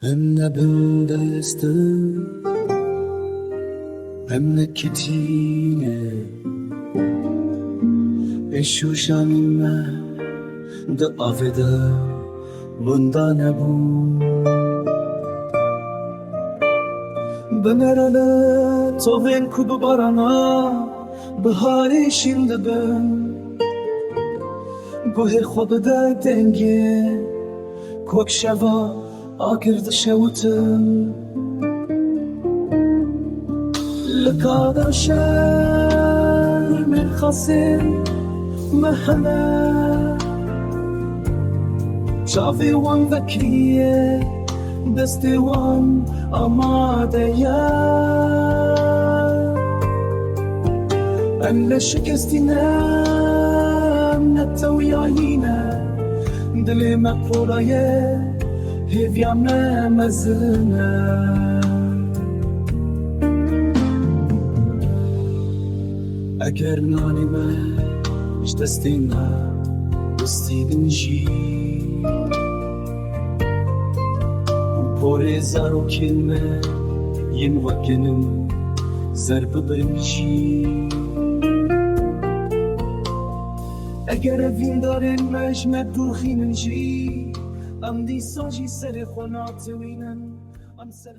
Hem nebinde este, hem ne kitine. Eşuşanime de avede bunda ne bu? Benerele toven kubu barana bahari şimdi ben. Gohe khobda denge kokshava agird shawtem. لكادا شر من خصم مهما شافي وان ذكية دستي وان أمادية ألا شكستنا من التويانينا دلي مقفولاية هيفيامنا مزلنا اگر نانیمه اش دستینا دستی بنجی پوری زارو کلمه ین وکنم زرب بنجی اگر اوین دارن مجمع دوخینن جی ام دی ساجی سر خونات وینن ام سر